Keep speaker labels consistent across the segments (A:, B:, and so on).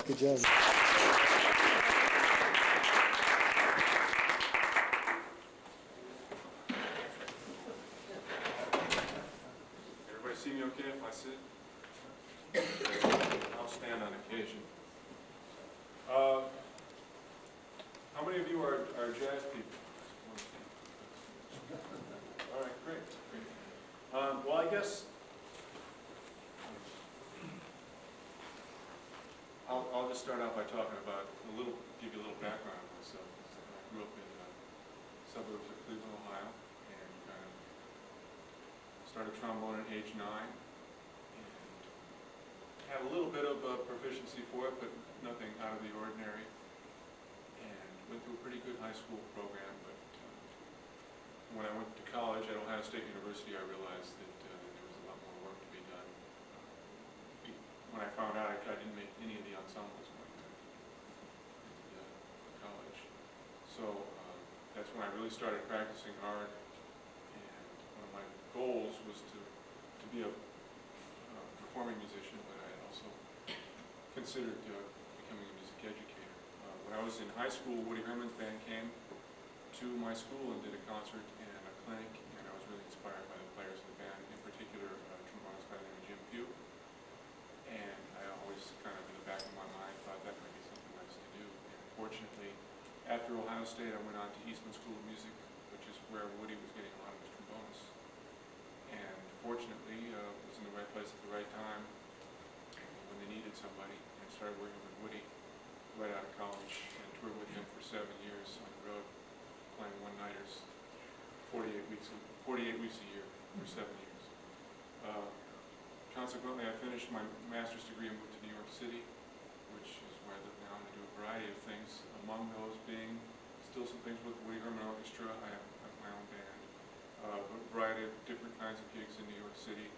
A: Good job.
B: Everybody see me okay if I sit? I'll stand on occasion. How many of you are jazz people? All right, great. Well, I guess I'll just start out by talking about give you a little background on myself. I grew up in suburbs of Cleveland, Ohio, and started trombone at age 9, and had a little bit of proficiency for it, but nothing out of the ordinary. And went through a pretty good high school program, but when I went to college at Ohio State University, I realized that there was a lot more work to be done. When I found out I didn't make any of the ensembles when I went to college. So that's when I really started practicing hard, and one of my goals was to be a performing musician, but I also considered becoming a music educator. When I was in high school, Woody Herman's band came to my school and did a concert and a clinic, and I was really inspired by the players of the band, in particular trombonist by the name of Jim Pugh. And I always kind of in the back of my mind thought that might be something nice to do. And fortunately, after Ohio State, I went on to Eastman School of Music, which is where Woody was getting a lot of his trombonists. And fortunately, was in the right place at the right time when they needed somebody, and started working with Woody right out of college and toured with him for 7 years on the road, playing one-nighters, 48 weeks a year for 7 years. Consequently, I finished my master's degree and moved to New York City, which is where I live now, and I do a variety of things, among those being still some things with the Woody Herman Orchestra. I have my own band, a variety of different kinds of gigs in New York City.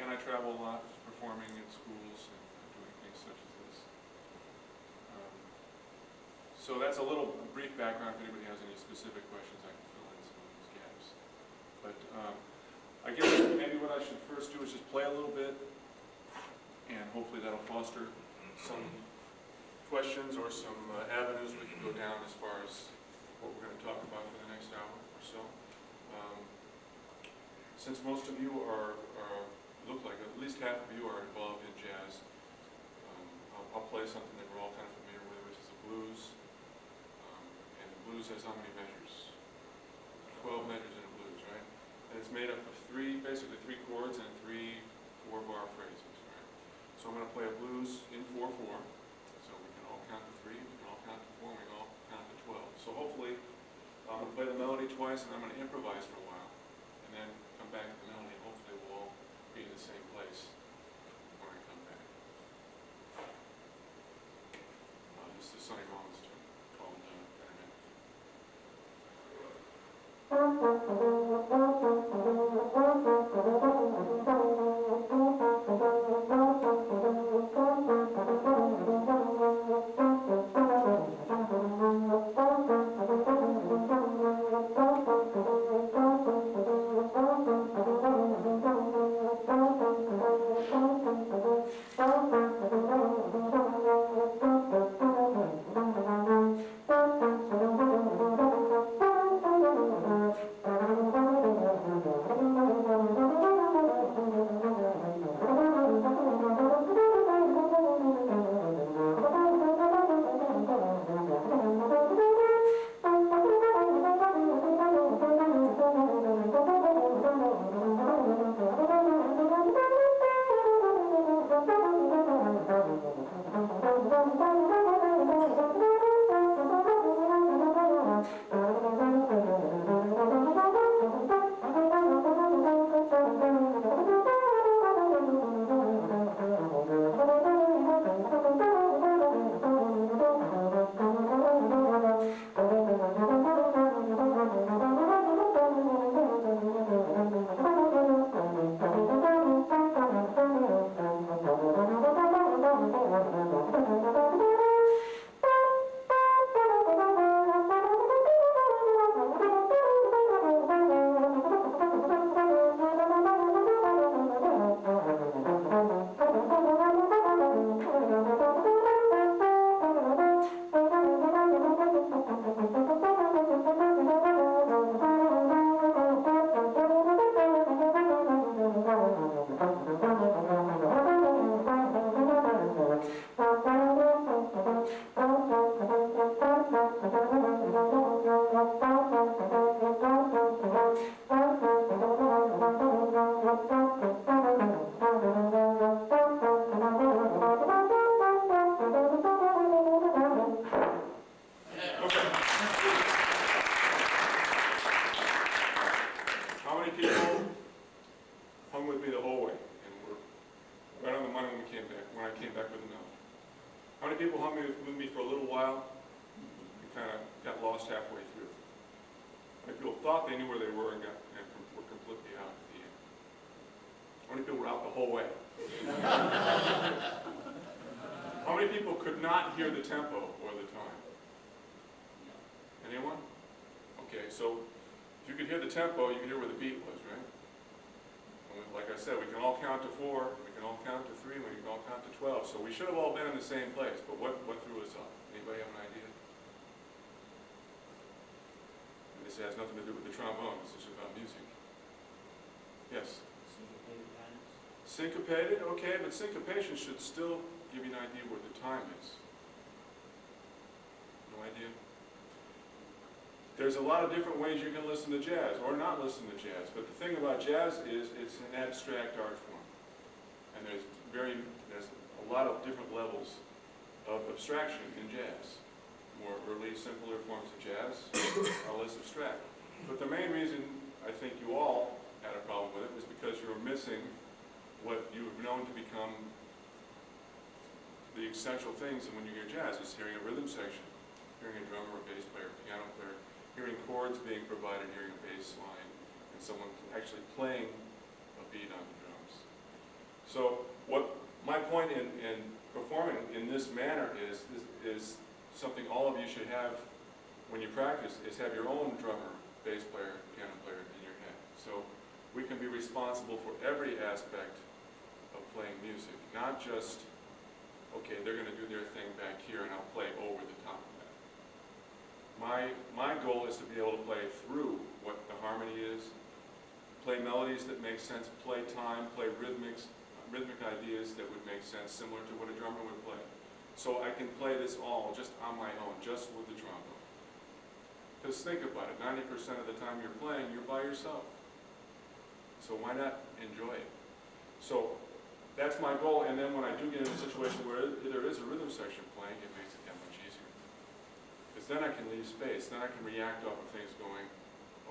B: And I travel a lot, performing in schools and doing things such as this. So that's a brief background. If anybody has any specific questions, I can fill in some of these gaps. But I guess maybe what I should first do is just play a little bit, and hopefully that'll foster some questions or some avenues we can go down as far as what we're going to talk about for the next hour or so. Since most of you look like at least half of you are involved in jazz, I'll play something that we're all kind of familiar with, which is the blues. And the blues has how many measures? 12 measures in a blues, right? And it's made up of basically three chords and 3 4-bar phrases, right? So I'm going to play a blues in 4/4. So we can all count to 3, we can all count to 4, we can all count to 12. So hopefully I'm going to play the melody twice, and I'm going to improvise for a while, and then come back to the melody, and hopefully we'll all be in the same place when I come back. This is Sonny Rollins' tune called Internet. with me for a little while and kind of got lost halfway through. How many people thought they knew where they were and were completely out at the end? How many people were out the whole way? How many people could not hear the tempo or the time? Anyone? Okay, so if you could hear the tempo, you could hear where the beat was, right? Like I said, we can all count to 4, we can all count to 3, we can all count to 12. So we should have all been in the same place, but what threw us off? Anybody have an idea? And this has nothing to do with the trombone, this is about music. Yes?
A: Syncopated times.
B: Syncopated, okay, but syncopation should still give you an idea where the time is. No idea? There's a lot of different ways you can listen to jazz, or not listen to jazz, but the thing about jazz is it's an abstract art form. And there's a lot of different levels of abstraction in jazz. More early, simpler forms of jazz are less abstract. But the main reason I think you all had a problem with it was because you were missing what you have known to become the essential things when you hear jazz, is hearing a rhythm section, hearing a drummer, a bass player, piano player, hearing chords being provided, hearing a bass line, and someone actually playing a beat on the drums. So what my point in performing in this manner is something all of you should have when you practice, is have your own drummer, bass player, piano player in your head. So we can be responsible for every aspect of playing music, not just, okay, they're going to do their thing back here and I'll play over the top of that. My goal is to be able to play through what the harmony is, play melodies that make sense, play time, play rhythmic ideas that would make sense, similar to what a drummer would play. So I can play this all just on my own, just with the trombone. Because think about it, 90% of the time you're playing, you're by yourself. So why not enjoy it? So that's my goal, and then when I do get in a situation where there is a rhythm section playing, it makes it that much easier. Because then I can leave space, then I can react off of things going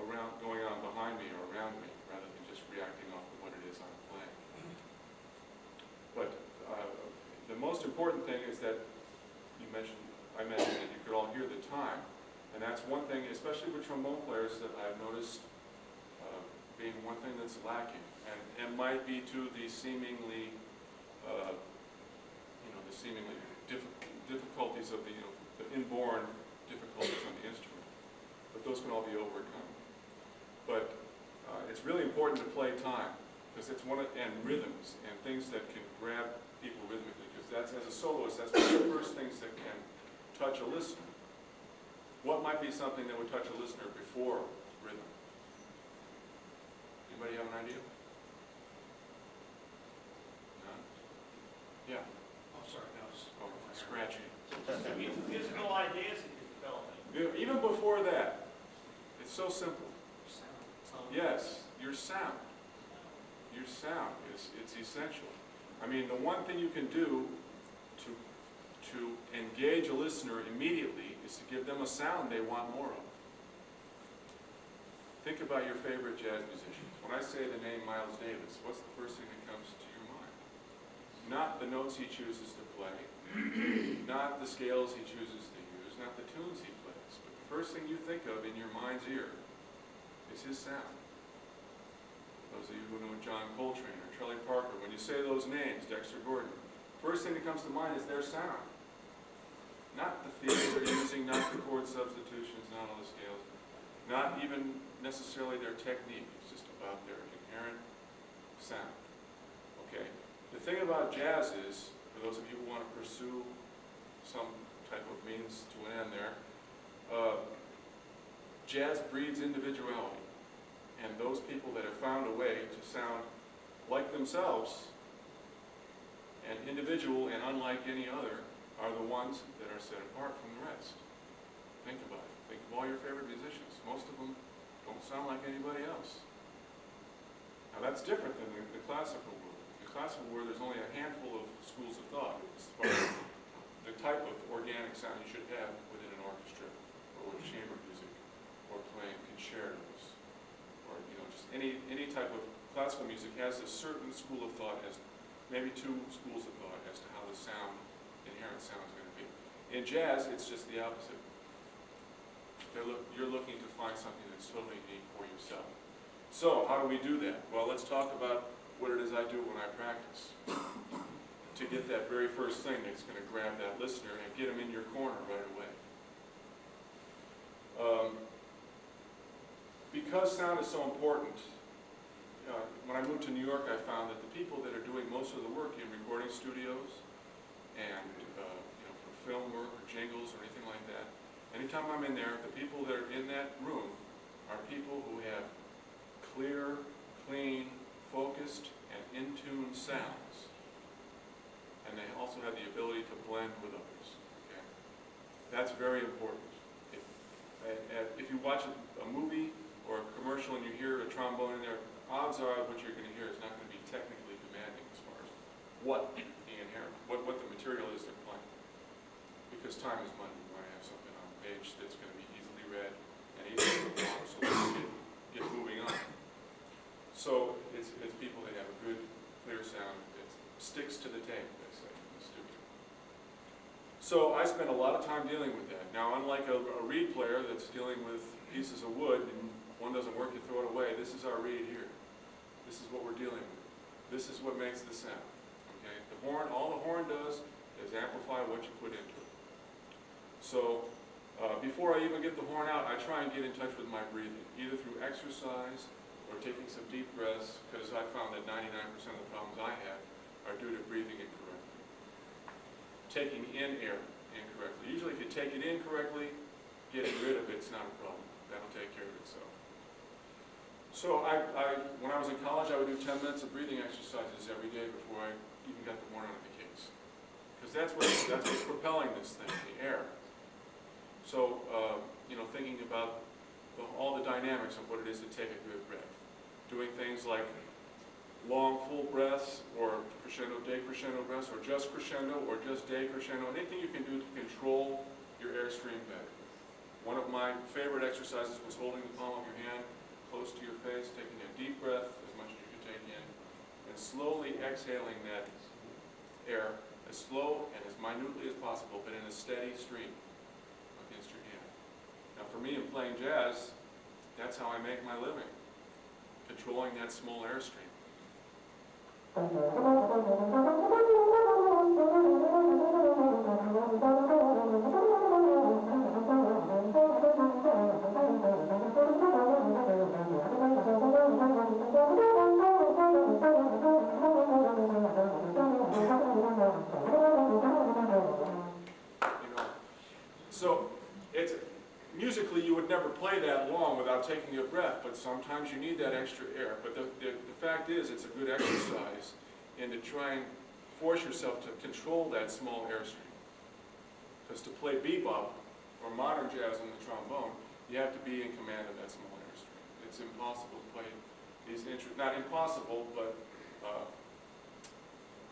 B: on behind me or around me, rather than just reacting off of what it is I'm playing. But the most important thing is that I mentioned that you could all hear the time, and that's one thing, especially with trombone players, that I've noticed being one thing that's lacking, and might be to the seemingly, the seemingly difficulties of the inborn difficulties on the instrument. But those can all be overcome. But it's really important to play time, because it's and rhythms and things that can grab people rhythmically. Because that's, as a soloist, that's one of the first things that can touch a listener. What might be something that would touch a listener before rhythm? Anybody have an idea? None? Yeah.
C: I'm sorry, no.
B: Oh, scratchy.
C: Musical ideas that you're developing.
B: Even before that, it's so simple.
C: Sound.
B: Yes, your sound. Your sound it's essential. I mean, the one thing you can do to engage a listener immediately is to give them a sound they want more of. Think about your favorite jazz musicians. When I say the name Miles Davis, what's the first thing that comes to your mind? Not the notes he chooses to play, not the scales he chooses to use, not the tunes he plays, but the first thing you think of in your mind's ear is his sound. Those of you who know John Coltrane or Charlie Parker, when you say those names, Dexter Gordon, first thing that comes to mind is their sound. Not the theory they're using, not the chord substitutions, not all the scales, not even necessarily their technique. It's just about their inherent sound. Okay? The thing about jazz is, for those of you who want to pursue some type of means to an end there, jazz breeds individuality. And those people that have found a way to sound like themselves and individual and unlike any other are the ones that are set apart from the rest. Think about it. Think of all your favorite musicians. Most of them don't sound like anybody else. Now that's different than the classical world. In the classical world, there's only a handful of schools of thought as far as the type of organic sound you should have within an orchestra, or with chamber music, or playing concertos, or just any type of classical music has a certain school of thought, as maybe two schools of thought as to how the inherent sound is going to be. In jazz, it's just the opposite. You're looking to find something that's totally unique for yourself. So, how do we do that? Well, let's talk about what it is I do when I practice. To get that very first thing that's going to grab that listener and get them in your corner right away. Because sound is so important, when I moved to New York, I found that the people that are doing most of the work in recording studios and for film work or jingles or anything like that, anytime I'm in there, the people that are in that room are people who have clear, clean, focused, and in-tune sounds. And they also have the ability to blend with others. Okay? That's very important. If you watch a movie or a commercial and you hear a trombone in there, odds are what you're going to hear is not going to be technically demanding as far as what the inherent, what the material is they're playing. Because time is money. You want to have something on the page that's going to be easily read and easily performed so that you can get moving on. So it's people that have a good, clear sound that sticks to the tape, they say, in the studio. So I spend a lot of time dealing with that. Now, unlike a reed player that's dealing with pieces of wood and one doesn't work, you throw it away, this is our reed here. This is what we're dealing with. This is what makes the sound. Okay? The horn, all the horn does is amplify what you put into it. So before I even get the horn out, I try and get in touch with my breathing, either through exercise or taking some deep breaths, because I found that 99% of the problems I have are due to breathing incorrectly. Taking in air incorrectly. Usually if you take it in correctly, getting rid of it's not a problem. That'll take care of itself. So when I was in college, I would do 10 minutes of breathing exercises every day before I even got the horn out of the case. Because that's what's propelling this thing, the air. So, thinking about all the dynamics of what it is to take a good breath. Doing things like long, full breaths, or crescendo, decrescendo breaths, or just crescendo, or just decrescendo. Anything you can do to control your airstream better. One of my favorite exercises was holding the palm of your hand close to your face, taking a deep breath, as much as you can take in, and slowly exhaling that air as slow and as minutely as possible, but in a steady stream against your hand. Now for me in playing jazz, that's how I make my living, controlling that small airstream. So musically you would never play that long without taking a breath, but sometimes you need that extra air. But the fact is, it's a good exercise in to try and force yourself to control that small airstream. Because to play bebop or modern jazz on the trombone, you have to be in command of that small airstream. It's impossible to play these not impossible, but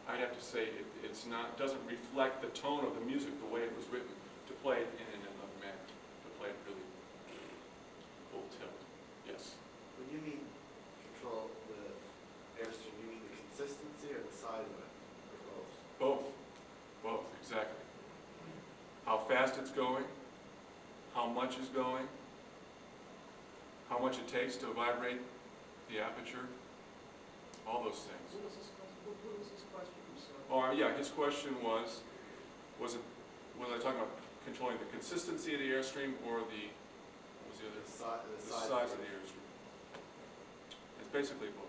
B: I'd have to say doesn't reflect the tone of the music the way it was written, to play it in another manner, to play it really full tilt. Yes?
A: When you mean control the airstream, you mean the consistency or the size of it, or both?
B: Both, exactly. How fast it's going, how much is going, how much it takes to vibrate the aperture, all those things.
C: What was this question?
B: Oh, yeah, his question was I talking about controlling the consistency of the airstream or what was the other?
A: The
B: size of the airstream. It's basically both.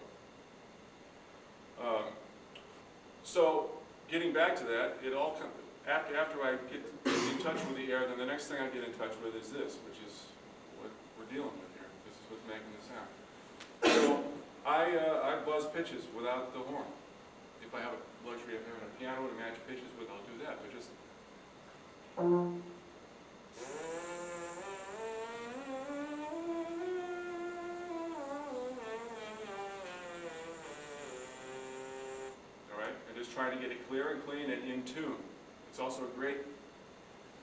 B: So, getting back to that, it all comes, after I get in touch with the air, then the next thing I get in touch with is this, which is what we're dealing with here. This is what's making the sound. So, I buzz pitches without the horn. If I have a luxury of having a piano to match pitches with, I'll do that. But just all right, and just trying to get it clear and clean and in tune. It's also a great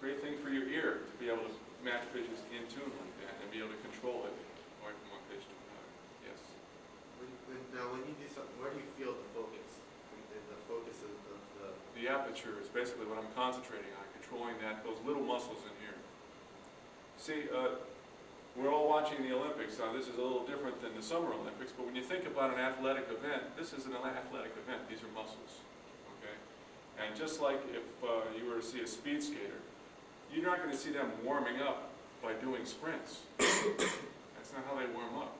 B: thing for your ear to be able to match pitches in tune like that and be able to control it away from one pitch to another. Yes.
A: Now, when you do something, where do you feel the focus? The focus of
B: The the aperture is basically what I'm concentrating on, controlling those little muscles in here. See, we're all watching the Olympics. Now, this is a little different than the Summer Olympics, but when you think about an athletic event, this is an athletic event. These are muscles, okay? And just like if you were to see a speed skater, you're not going to see them warming up by doing sprints. That's not how they warm up.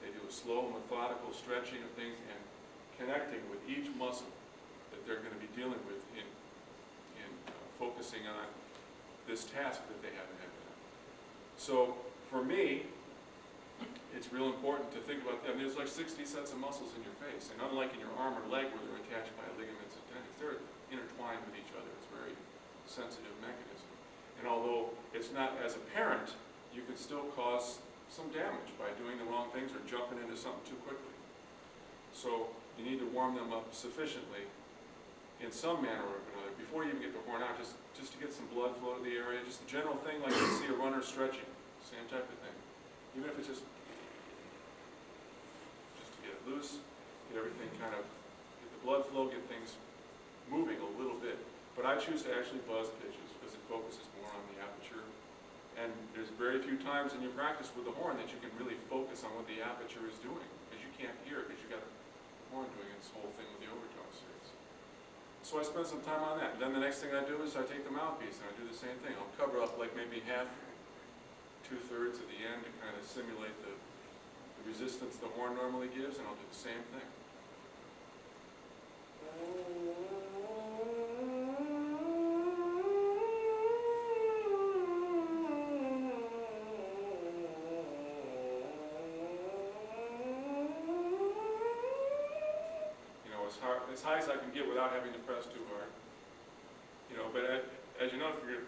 B: They do a slow, methodical stretching of things and connecting with each muscle that they're going to be dealing with in focusing on this task that they have ahead of them. So for me, it's real important to think about them. There's like 60 sets of muscles in your face, and unlike in your arm or leg where they're attached by ligaments and tendons, they're intertwined with each other. It's a very sensitive mechanism. And although it's not as apparent, you can still cause some damage by doing the wrong things or jumping into something too quickly. So you need to warm them up sufficiently in some manner or another before you even get the horn out, just to get some blood flow to the area, just the general thing like you see a runner stretching, same type of thing. Even if it's just to get it loose, get everything kind of, get the blood flow, get things moving a little bit. But I choose to actually buzz pitches because it focuses more on the aperture. And there's very few times in your practice with the horn that you can really focus on what the aperture is doing, because you can't hear it because you got the horn doing its whole thing with the overtone series. So I spend some time on that. And then the next thing I do is I take the mouthpiece and I do the same thing. I'll cover up like maybe half, 2/3 at the end to kind of simulate the resistance the horn normally gives, and I'll do the same thing. As high as I can get without having to press too hard. You know, but as you know, if you're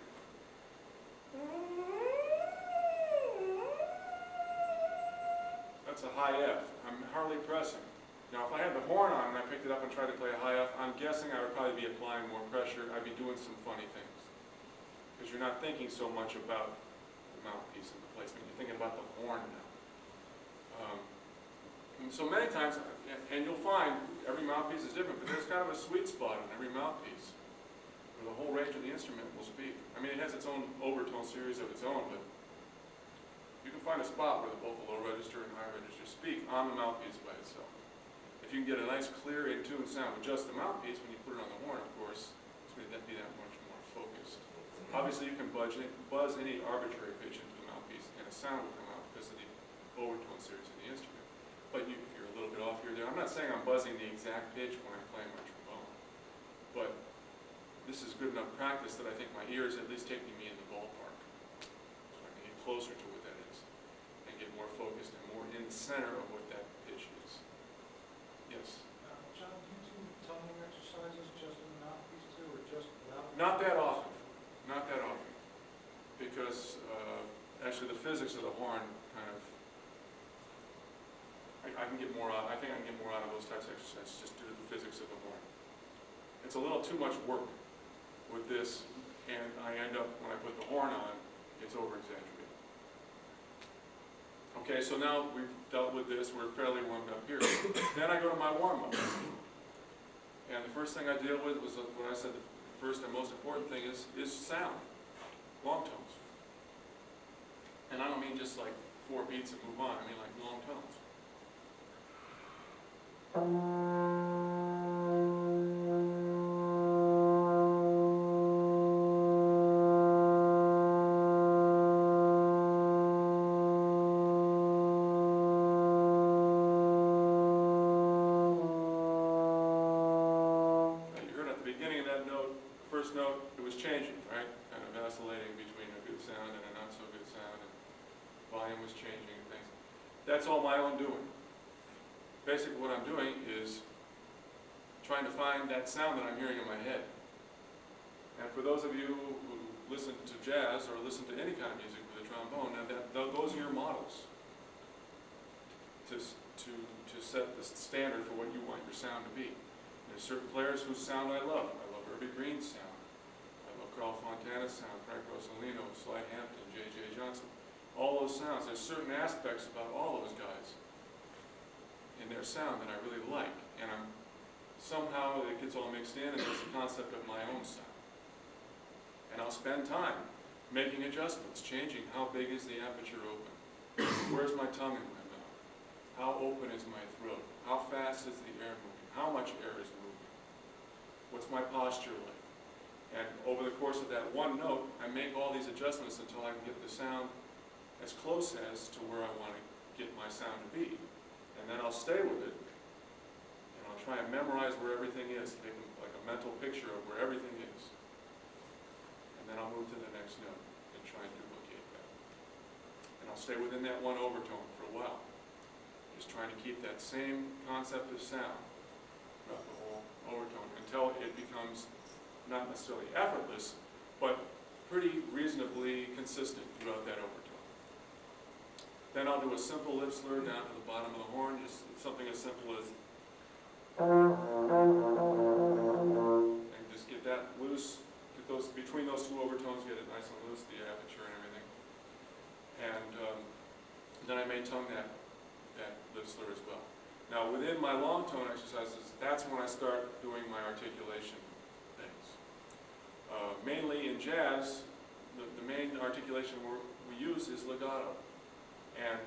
B: that's a high F. I'm hardly pressing. Now, if I had the horn on and I picked it up and tried to play a high F, I'm guessing I would probably be applying more pressure. I'd be doing some funny things. Because you're not thinking so much about the mouthpiece and the placement. You're thinking about the horn now. And so many times, and you'll find every mouthpiece is different, but there's kind of a sweet spot in every mouthpiece where the whole range of the instrument will speak. I mean, it has its own overtone series of its own, but you can find a spot where both the low register and high register speak on the mouthpiece by itself. If you can get a nice, clear, in-tune sound with just the mouthpiece, when you put it on the horn, of course, it's going to be that much more focused. Obviously, you can buzz any arbitrary pitch into the mouthpiece, and a sound will come out because of the overtone series of the instrument. But if you're a little bit off here or there, I'm not saying I'm buzzing the exact pitch when I'm playing my trombone, but this is good enough practice that I think my ears at least taking me in the ballpark, so I can get closer to what that is and get more focused and more in the center of what that pitch is. Yes?
D: John, do you do toning exercises just in the mouthpiece too, or just without?
B: Not that often. Not that often. Because actually the physics of the horn kind of, I can get more out, I think I can get more out of those types of exercises just due to the physics of the horn. It's a little too much work with this, and I end up, when I put the horn on, it's over-exaggerated. Okay, so now we've dealt with this, we're fairly warmed up here. Then I go to my warm-up. And the first thing I deal with was when I said the first and most important thing is sound, long tones. And I don't mean just like 4 beats and move on, I mean like long tones. First note, it was changing, right? Kind of vacillating between a good sound and a not so good sound, and volume was changing and things. That's all my own doing. Basically what I'm doing is trying to find that sound that I'm hearing in my head. And for those of you who listen to jazz or listen to any kind of music with a trombone, those are your models to set the standard for what you want your sound to be. There's certain players whose sound I love. I love Herbie Green's sound. I love Carl Fontana's sound, Frank Rossellino, Sly Hampton, J.J. Johnson. All those sounds, there's certain aspects about all those guys in their sound that I really like. And I'm somehow it gets all mixed in and it's the concept of my own sound. And I'll spend time making adjustments, changing how big is the aperture open, where's my tongue in my mouth, how open is my throat, how fast is the air moving, how much air is moving, what's my posture like. And over the course of that one note, I make all these adjustments until I can get the sound as close as to where I want to get my sound to be. And then I'll stay with it, and I'll try and memorize where everything is, take like a mental picture of where everything is. And then I'll move to the next note and try and duplicate that. And I'll stay within that one overtone for a while, just trying to keep that same concept of sound throughout the whole overtone until it becomes not necessarily effortless, but pretty reasonably consistent throughout that overtone. Then I'll do a simple lip slur down to the bottom of the horn, just something as simple as, and just get that loose, get those, between those two overtones, get it nice and loose, the aperture and everything. And then I may tongue that lip slur as well. Now within my long tone exercises, that's when I start doing my articulation things. Mainly in jazz, the main articulation we use is legato. And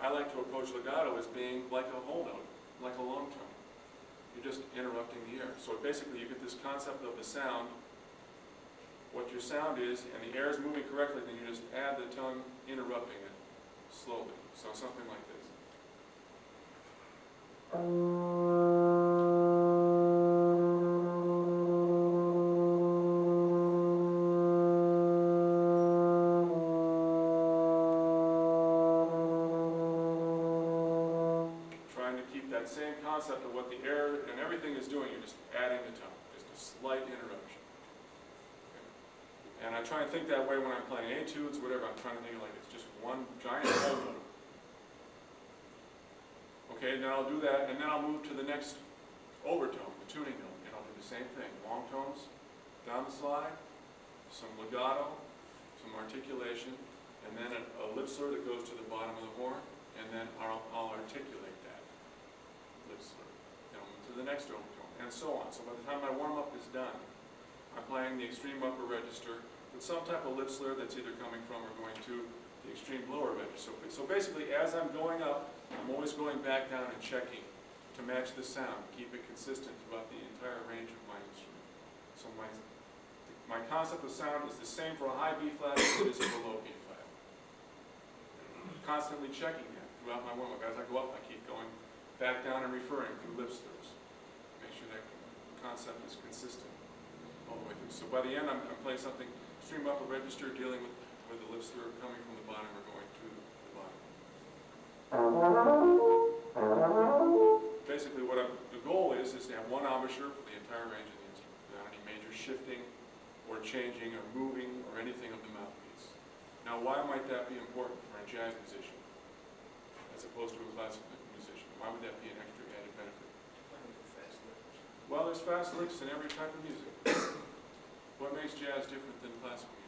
B: I like to approach legato as being like a whole note, like a long tone. You're just interrupting the air. So basically you get this concept of the sound, what your sound is, and the air is moving correctly, then you just add the tongue interrupting it slowly. So something like this. Same concept of what the air and everything is doing, you're just adding the tone, just a slight interruption. Okay. And I try and think that way when I'm playing etudes, whatever, I'm trying to think like it's just one giant whole note. Okay, then I'll do that, and then I'll move to the next overtone, the tuning note, and I'll do the same thing. Long tones, down the slide, some legato, some articulation, and then a lip slur that goes to the bottom of the horn, and then I'll articulate that lip slur. Then I'll move to the next overtone, and so on. So by the time my warm-up is done, I'm playing the extreme upper register with some type of lip slur that's either coming from or going to the extreme lower register. So basically, as I'm going up, I'm always going back down and checking to match the sound, keep it consistent throughout the entire range of my instrument. So my concept of sound is the same for a high B flat as it is for a low B flat. I'm constantly checking that throughout my warm-up. As I go up, I keep going back down and referring through lip slurs. Make sure that concept is consistent all the way through. So by the end, I'm playing something extreme upper register, dealing with the lip slur coming from the bottom or going to the bottom. Basically, the goal is to have one embouchure for the entire range of the instrument, without any major shifting or changing or moving or anything of the mouthpiece. Now, why might that be important for a jazz musician as opposed to a classical musician? Why would that be an extra added benefit? Well, there's fast licks in every type of music. What makes jazz different than classical music?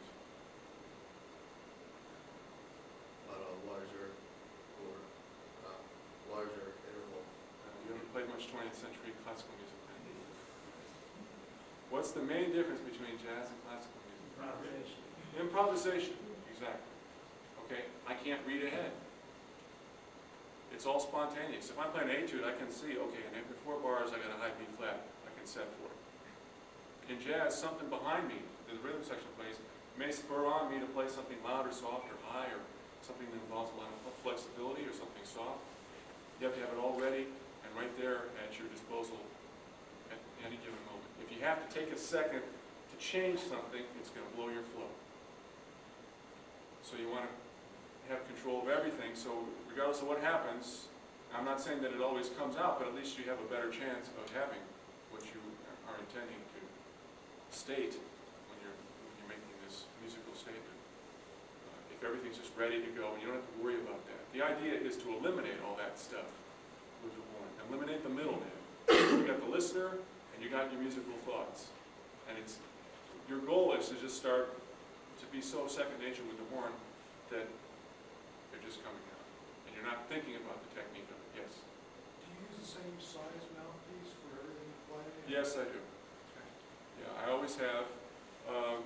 A: Larger interval.
B: You haven't played much 20th century classical music. What's the main difference between jazz and classical music?
C: Improvisation.
B: Improvisation, exactly. Okay, I can't read ahead. It's all spontaneous. If I'm playing an etude, I can see, okay, in every 4 bars I got a high B flat, I can set for it. In jazz, something behind me, the rhythm section plays, may spur on me to play something loud or soft or high or something that involves a lot of flexibility or something soft. You have to have it all ready and right there at your disposal at any given moment. If you have to take a second to change something, it's going to blow your flow. So you want to have control of everything, so regardless of what happens, I'm not saying that it always comes out, but at least you have a better chance of having what you are intending to state when you're making this musical statement. If everything's just ready to go and you don't have to worry about that. The idea is to eliminate all that stuff with the horn. Eliminate the middleman. You got the listener and you got your musical thoughts. And your goal is to just start to be so second nature with the horn that they're just coming out. And you're not thinking about the technique of it. Yes?
D: Do you use the same size mouthpiece for everything play?
B: Yes, I do. Yeah, I always have.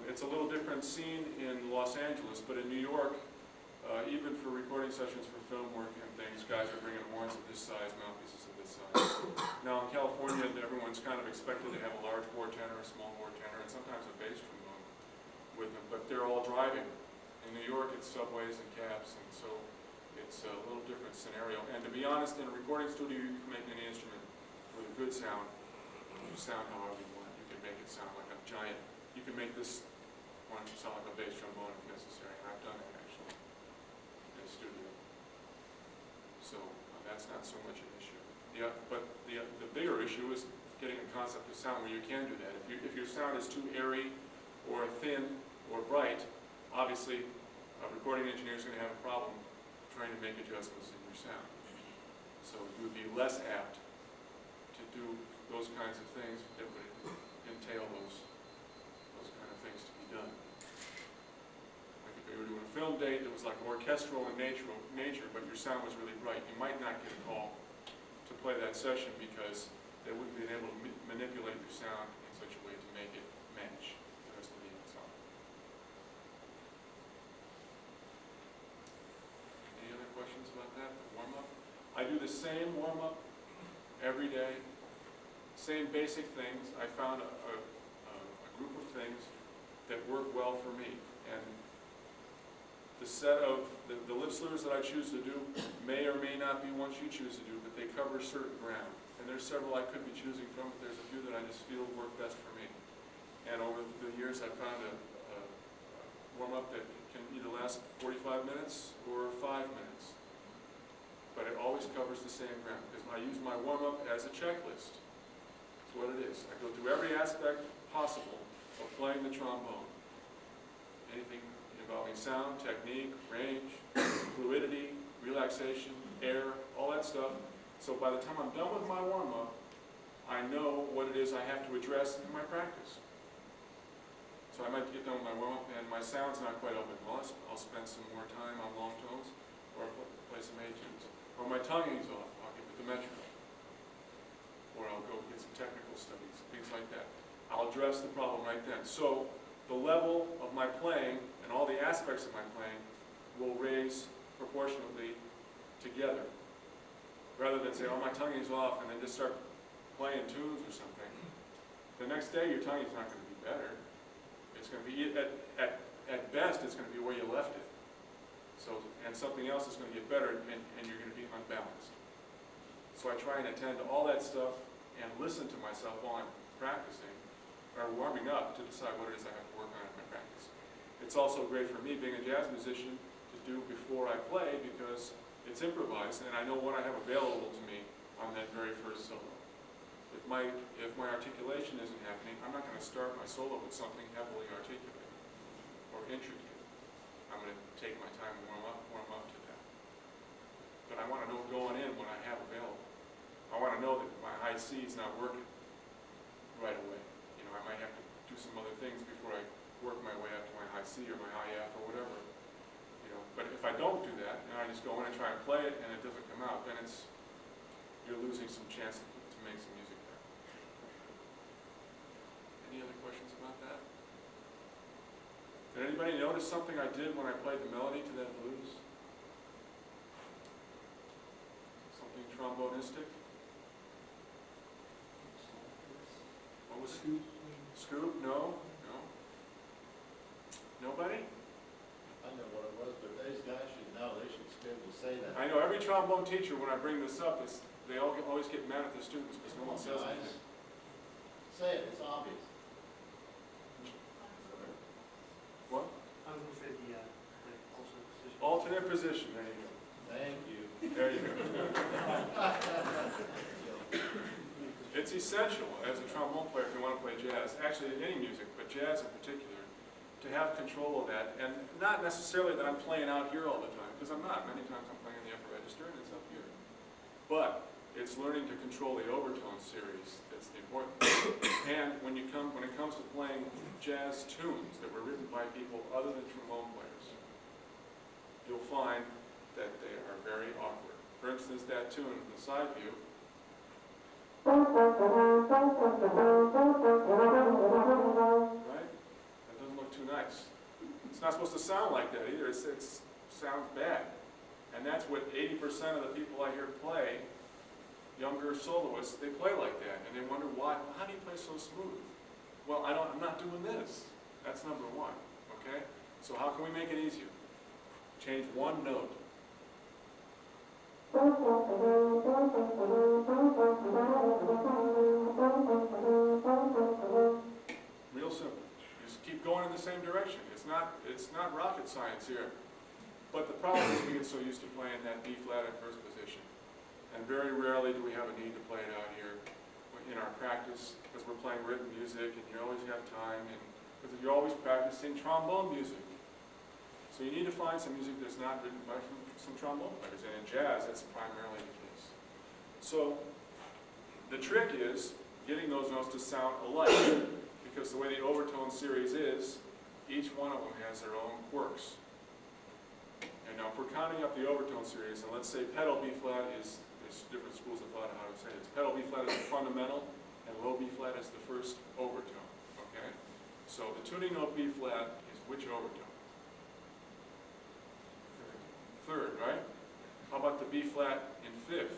B: It's a little different scene in Los Angeles, but in New York, even for recording sessions for film work and things, guys are bringing horns of this size, mouthpieces of this size. Now in California, everyone's kind of expected to have a large bore tenor, a small bore tenor, and sometimes a bass trombone with them, but they're all driving. In New York, it's subways and cabs, and so it's a little different scenario. And to be honest, in a recording studio, you can make any instrument with a good sound. You sound however you want. You can make it sound like a giant. You can make this one sound like a bass trombone if necessary. And I've done that actually in a studio. So that's not so much an issue. Yeah, but the bigger issue is getting a concept of sound where you can do that. If your sound is too airy or thin or bright, obviously a recording engineer is going to have a problem trying to make adjustments in your sound. So you would be less apt to do those kinds of things that would entail those kind of things to be done. Like if you were doing a film date that was like orchestral in nature, but your sound was really bright, you might not get a call to play that session because they wouldn't be able to manipulate your sound in such a way to make it match the rest of the ensemble. Any other questions about that? The warm-up? I do the same warm-up every day. Same basic things. I found a group of things that work well for me. And the set of the lip slurs that I choose to do may or may not be ones you choose to do, but they cover certain ground. And there's several I could be choosing from, but there's a few that I just feel work best for me. And over the years, I found a warm-up that can either last 45 minutes or 5 minutes. But it always covers the same ground, because I use my warm-up as a checklist. That's what it is. I go through every aspect possible of playing the trombone. Anything involving sound, technique, range, fluidity, relaxation, air, all that stuff. So by the time I'm done with my warm-up, I know what it is I have to address in my practice. So I might get done with my warm-up and my sound's not quite open. Well, I'll spend some more time on long tones or play some A tunes. Or my tonguing's off, I'll get with the metronome. Or I'll go get some technical studies, things like that. I'll address the problem right then. So the level of my playing and all the aspects of my playing will raise proportionately together. Rather than say, oh, my tonguing's off, and then just start playing tunes or something. The next day, your tonguing's not going to be better. It's going to be, at best, it's going to be where you left it. So, and something else is going to get better, and you're going to be unbalanced. So I try and attend to all that stuff and listen to myself while I'm practicing, or warming up, to decide what it is I have to work on in my practice. It's also great for me, being a jazz musician, to do before I play, because it's improvised, and I know what I have available to me on that very first solo. If my articulation isn't happening, I'm not going to start my solo with something heavily articulated or intricate. I'm going to take my time and warm up to that. But I want to know going in what I have available. I want to know that my high C is not working right away. You know, I might have to do some other things before I work my way up to my high C or my high F or whatever. You know, but if I don't do that, and I just go in and try and play it and it doesn't come out, then you're losing some chance to make some music there. Any other questions about that? Did anybody notice something I did when I played the melody to that blues? Something trombonistic? What was scoop? Scoop? No? No? Nobody?
E: I know what it was, but those guys should know. They should be able to say that.
B: I know every trombone teacher, when I bring this up, they always get mad at the students because no one says anything.
E: Say it, it's obvious.
B: What?
C: I was going to say the alternate position.
B: Alternate position, there you go.
E: Thank you.
B: There you go. It's essential as a trombone player if you want to play jazz, actually any music, but jazz in particular, to have control of that. And not necessarily that I'm playing out here all the time, because I'm not. Many times I'm playing in the upper register and it's up here. But it's learning to control the overtone series that's the important thing. And when it comes to playing jazz tunes that were written by people other than trombone players, you'll find that they are very awkward. For instance, that tune, the side view, Right? That doesn't look too nice. It's not supposed to sound like that either. It sounds bad. And that's what 80% of the people I hear play, younger soloists, they play like that. And they wonder why. Well, how do you play so smooth? Well, I'm not doing this. That's number one. Okay? So how can we make it easier? Change one note. Real simple. Just keep going in the same direction. It's not rocket science here. But the problem is we get so used to playing that B flat in first position. And very rarely do we have a need to play it out here in our practice, because we're playing written music and you always have time, and because you're always practicing trombone music. So you need to find some music that's not written by some trombone players. And in jazz, that's primarily the case. So the trick is getting those notes to sound alike, because the way the overtone series is, each one of them has their own quirks. And now if we're counting up the overtone series, and let's say pedal B flat is, there's different schools of thought on how to say it. Pedal B flat is the fundamental, and low B flat is the first overtone, okay? So the tuning note B flat is which overtone? Third, right? How about the B flat in fifth?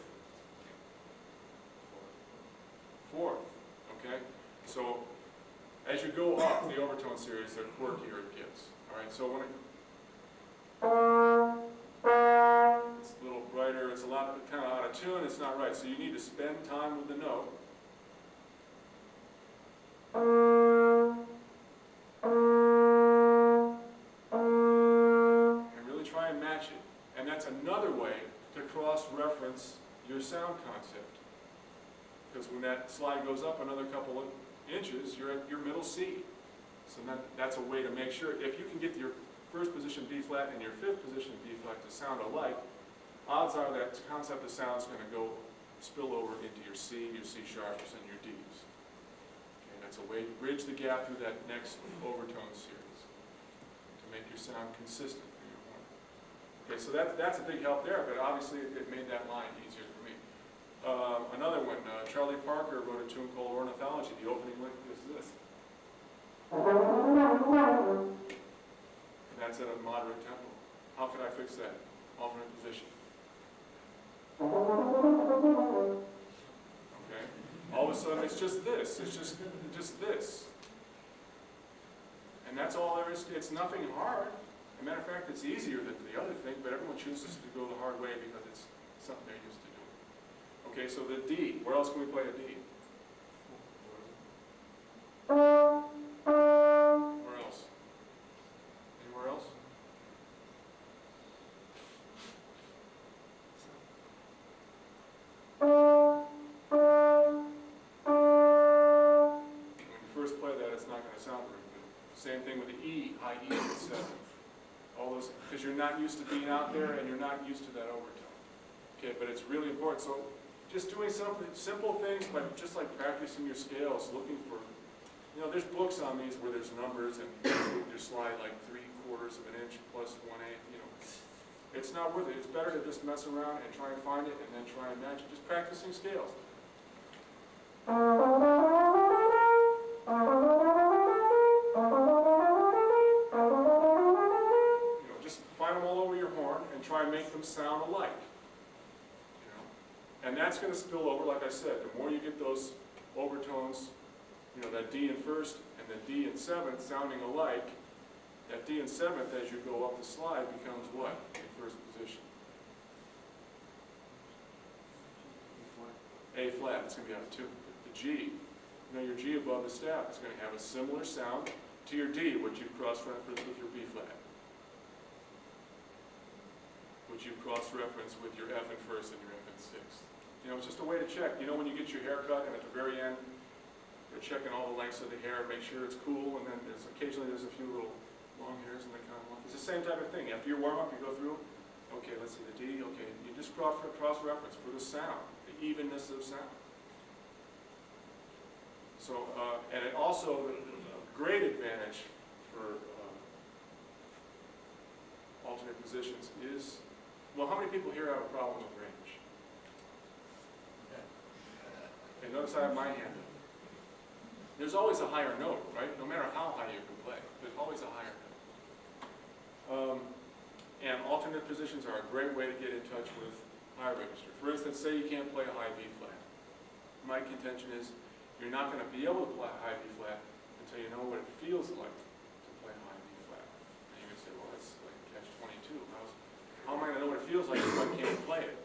B: Fourth, okay? So as you go up the overtone series, the quirkier it gets, all right? So when it's a little brighter, it's a lot kind of out of tune, it's not right. So you need to spend time with the note. And really try and match it. And that's another way to cross-reference your sound concept. Because when that slide goes up another couple of inches, you're at your middle C. So that's a way to make sure, if you can get your first position B flat and your fifth position B flat to sound alike, odds are that concept of sound is going to go spill over into your C sharps, and your Ds. Okay, that's a way to bridge the gap through that next overtone series to make your sound consistent through your horn. Okay, so that's a big help there, but obviously it made that line easier for me. Another one, Charlie Parker wrote a tune called Ornithology. The opening lick is this. And that's at a moderate tempo. How can I fix that? Alternate position. Okay? All of a sudden it's just this. It's just this. And that's all there is. It's nothing hard. As a matter of fact, it's easier than the other thing, but everyone chooses to go the hard way because it's something they're used to doing. Okay, so the D. Where else can we play a D? Where else? Anywhere else? When you first play that, it's not going to sound very good. Same thing with the E, high E and seventh. All those, because you're not used to being out there and you're not used to that overtone. Okay, but it's really important. So just doing something simple things, but just like practicing your scales, looking for, there's books on these where there's numbers and you slide like 3/4 of an inch plus 1/8. It's not worth it. It's better to just mess around and try and find it and then try and match it. Just practicing scales. Just find them all over your horn and try and make them sound alike. And that's going to spill over, like I said, the more you get those overtones, that D in first and the D in seventh sounding alike, that D in seventh as you go up the slide becomes what in first position? A flat, it's going to be out of tune. The G, your G above the staff is going to have a similar sound to your D, which you cross-reference with your B flat, which you cross-reference with your F in first and your F in sixth. It's just a way to check. When you get your hair cut and at the very end, you're checking all the lengths of the hair, make sure it's cool, and then occasionally there's a few little long hairs and they kind of long. It's the same type of thing. After your warm-up, you go through, okay, let's see the D, okay, you just cross-reference for the sound, the evenness of sound. So, and it also, a great advantage for alternate positions is, well, how many people here have a problem with range? Okay, notice I have my hand up. There's always a higher note, right? No matter how high you can play, there's always a higher note. And alternate positions are a great way to get in touch with higher register. For instance, say you can't play a high B flat. My contention is you're not going to be able to play a high B flat until you know what it feels like to play a high B flat. And you can say, well, that's like catch-22. How am I going to know what it feels like if I can't play it?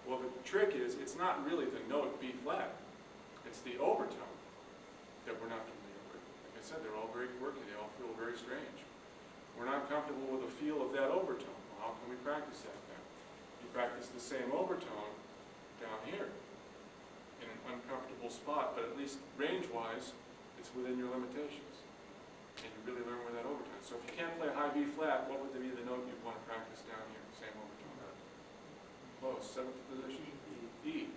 B: Well, the trick is, it's not really the note B flat. It's the overtone that we're not familiar with. Like I said, they're all very quirky. They all feel very strange. We're not comfortable with the feel of that overtone. Well, how can we practice that then? You practice the same overtone down here in an uncomfortable spot, but at least range-wise, it's within your limitations. And you really learn where that overtone is. So if you can't play a high B flat, what would be the note you'd want to practice down here? Same overtone. Close. Seventh position. E.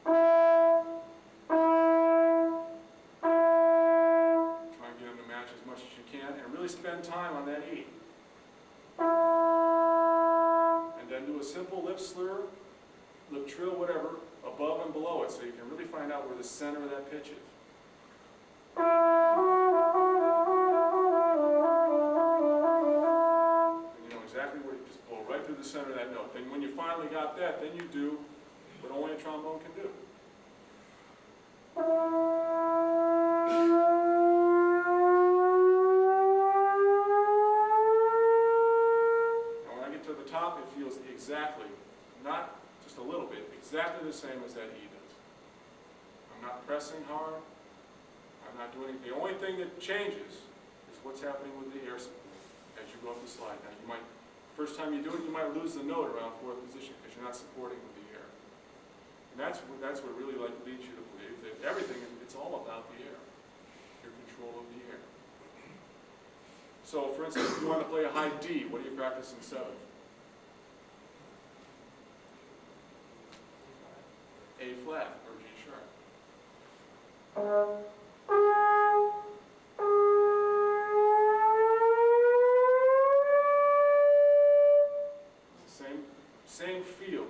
B: Try and get them to match as much as you can, and really spend time on that E. And then do a simple lip slur, lip trill, whatever, above and below it, so you can really find out where the center of that pitch is. And you know exactly where you just blow right through the center of that note. Then when you finally got that, then you do what only a trombone can do. Now when I get to the top, it feels exactly, not just a little bit, exactly the same as that E does. I'm not pressing hard. I'm not doing it. The only thing that changes is what's happening with the air support as you go up the slide. Now you might, first time you do it, you might lose the note around fourth position because you're not supporting with the air. And that's what really leads you to believe that everything, it's all about the air, your control of the air. So for instance, if you want to play a high D, what do you practice in seventh? A flat or G sharp. Same feel,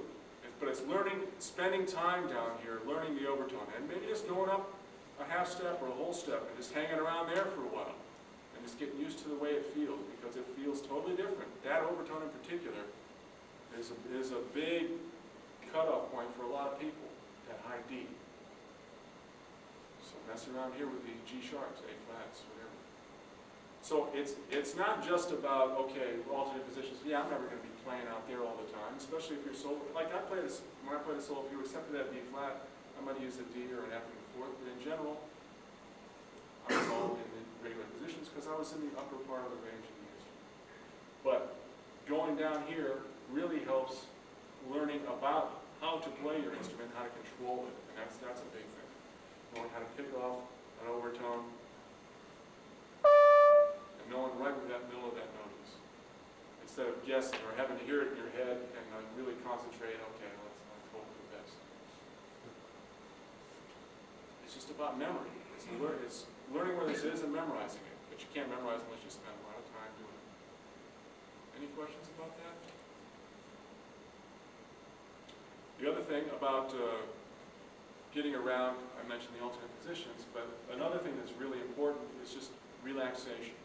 B: but it's learning, spending time down here, learning the overtone, and maybe just going up a half step or a whole step and just hanging around there for a while, and just getting used to the way it feels, because it feels totally different. That overtone in particular is a big cutoff point for a lot of people, that high D. So mess around here with the G sharps, A flats, whatever. So it's not just about, okay, alternate positions. Yeah, I'm never going to be playing out there all the time, especially if you're solo. Like when I played a solo, if you accepted that B flat, I might use a D or an F in the fourth, but in general, I was all in the regular positions because I was in the upper part of the range of the instrument. But going down here really helps learning about how to play your instrument, how to control it, and that's a big thing. Knowing how to pick off an overtone, and knowing right where that middle of that note is. Instead of guessing or having to hear it in your head and really concentrate, okay, let's hope for the best. It's just about memory. It's learning where this is and memorizing it. But you can't memorize unless you spend a lot of time doing it. Any questions about that? The other thing about getting around, I mentioned the alternate positions, but another thing that's really important is just relaxation.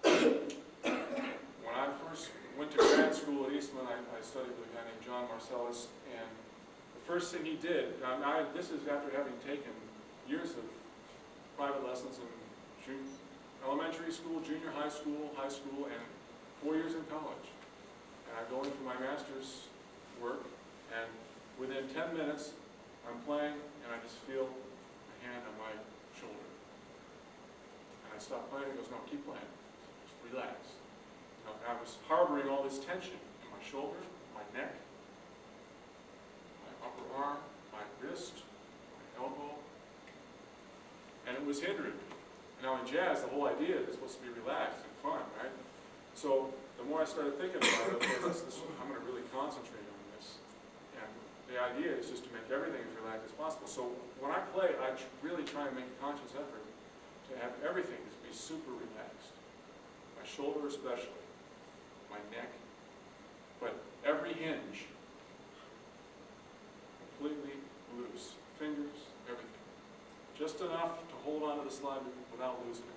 B: When I first went to grad school at Eastman, I studied with a guy named John Marcellus, and the first thing he did, this is after having taken years of private lessons in elementary school, junior high school, and 4 years in college. And I go in for my master's work, and within 10 minutes, I'm playing, and I just feel a hand on my shoulder. And I stop playing, and he goes, no, keep playing. Just relax. You know, I was harboring all this tension in my shoulder, my neck, my upper arm, my wrist, my elbow, and it was hindering me. Now in jazz, the whole idea is supposed to be relaxed and fun, right? So the more I started thinking about it, okay, I'm going to really concentrate on this. And the idea is just to make everything as relaxed as possible. So when I play, I really try and make a conscious effort to have everything just be super relaxed. My shoulder especially, my neck, but every hinge.
F: completely loose. Fingers, everything. Just enough to hold onto the slide without losing it.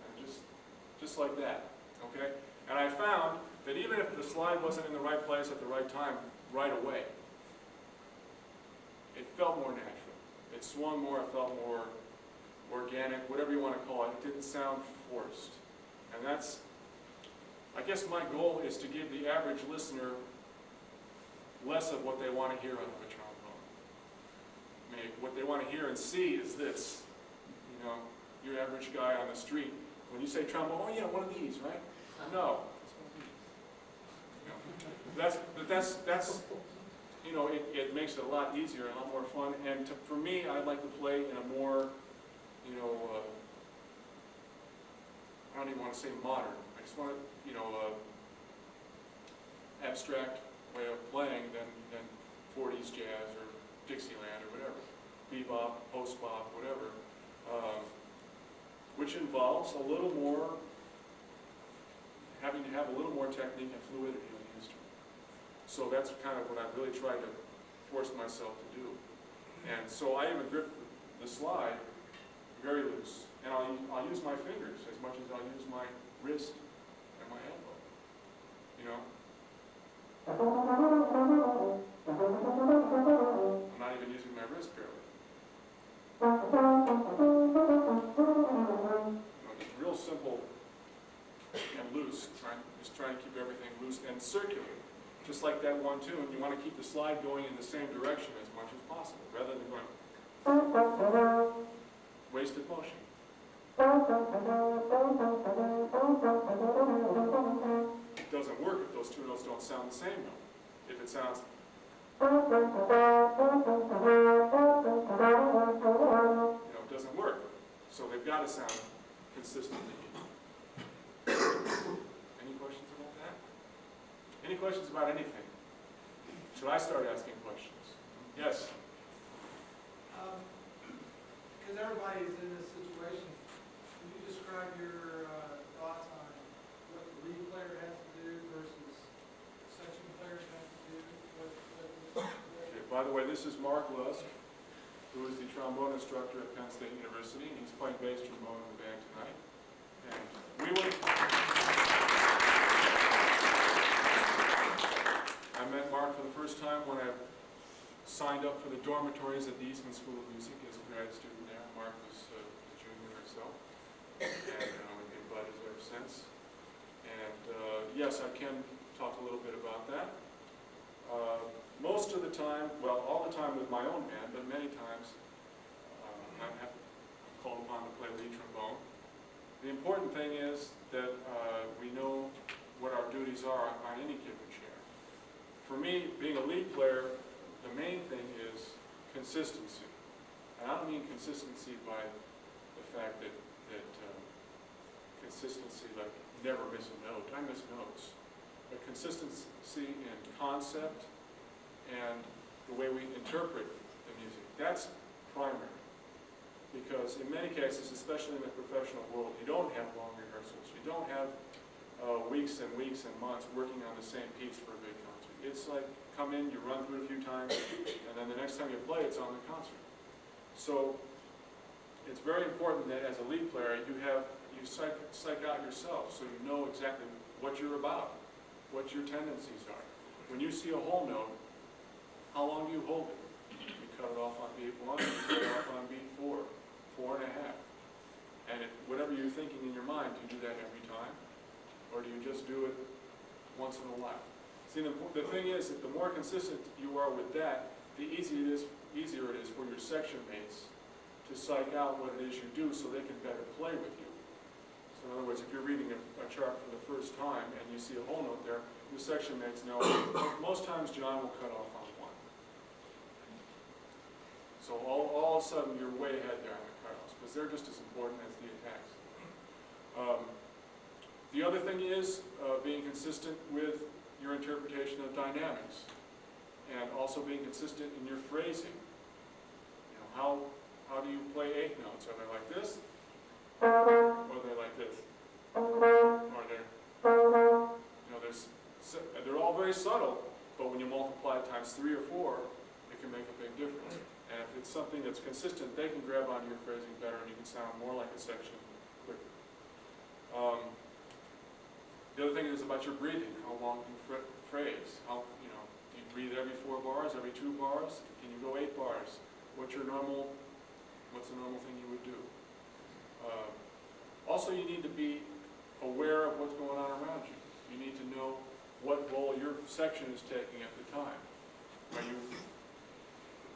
F: And just like that, okay? And I found that even if the slide wasn't in the right place at the right time, right away, it felt more natural. It swung more, it felt more organic, whatever you want to call it. It didn't sound forced. And that's, I guess my goal is to give the average listener less of what they want to hear out of a trombone. I mean, what they want to hear and see is this. You know, your average guy on the street, when you say trombone, oh yeah, one of these, right? No. That's you know, it makes it a lot easier and a lot more fun. And for me, I like to play in a more, you know, I don't even want to say modern. I just want to, you know, abstract way of playing than 40s jazz or Dixieland or whatever, bebop, post-bop, whatever, which involves a little more, having to have a little more technique and fluidity on the instrument. So that's kind of what I really tried to force myself to do. And so I even grip the slide very loose. And I'll use my fingers as much as I'll use my wrist and my elbow. You know? I'm not even using my wrist barely. You know, just real simple and loose. Just trying to keep everything loose and circular. Just like that one tune, you want to keep the slide going in the same direction as much as possible, rather than going wasted motion. It doesn't work if those two notes don't sound the same though. If it sounds you know, it doesn't work. So they've got to sound consistent. Any questions about that? Any questions about anything? Should I start asking questions? Yes?
D: Because everybody's in this situation, can you describe your thoughts on what the lead player has to do versus section players have to do?
F: Okay, by the way, this is Mark Lusk, who is the trombone instructor at Penn State University, and he's playing bass trombone in the band tonight. And we will... I met Mark for the first time when I signed up for the dormitories at the Eastman School of Music as a grad student there. Mark was a junior or so, and we've been buddies ever since. And yes, I can talk a little bit about that. Most of the time, well, all the time with my own band, but many times I have called upon to play lead trombone. The important thing is that we know what our duties are on any given chair. For me, being a lead player, the main thing is consistency. And I don't mean consistency by the fact that consistency, like never miss a note. I miss notes. But consistency in concept and the way we interpret the music. That's primary. Because in many cases, especially in the professional world, you don't have long rehearsals. You don't have weeks and weeks and months working on the same piece for a big concert. It's like, come in, you run through it a few times, and then the next time you play, it's on the concert. So it's very important that as a lead player, you psych out yourself so you know exactly what you're about, what your tendencies are. When you see a whole note, how long do you hold it? You cut it off on beat 1, you cut it off on beat 4, 4.5. And whatever you're thinking in your mind, do you do that every time? Or do you just do it once in a while? See, the thing is that the more consistent you are with that, the easier it is for your section mates to psych out what it is you do so they can better play with you. So in other words, if you're reading a chart for the first time and you see a whole note there, your section mates know, most times John will cut off on 1. So all of a sudden you're way ahead there on the cutoffs, because they're just as important as the attacks. The other thing is being consistent with your interpretation of dynamics, and also being consistent in your phrasing. You know, how do you play eighth notes? Are they like this? Or are they like this? Or they're all very subtle, but when you multiply it times 3 or 4, it can make a big difference. And if it's something that's consistent, they can grab onto your phrasing better and you can sound more like a section quicker. The other thing is about your breathing. How long do you phrase? Do you breathe every 4 bars, every 2 bars? Can you go 8 bars? What's the normal thing you would do? Also, you need to be aware of what's going on around you. You need to know what role your section is taking at the time. Are you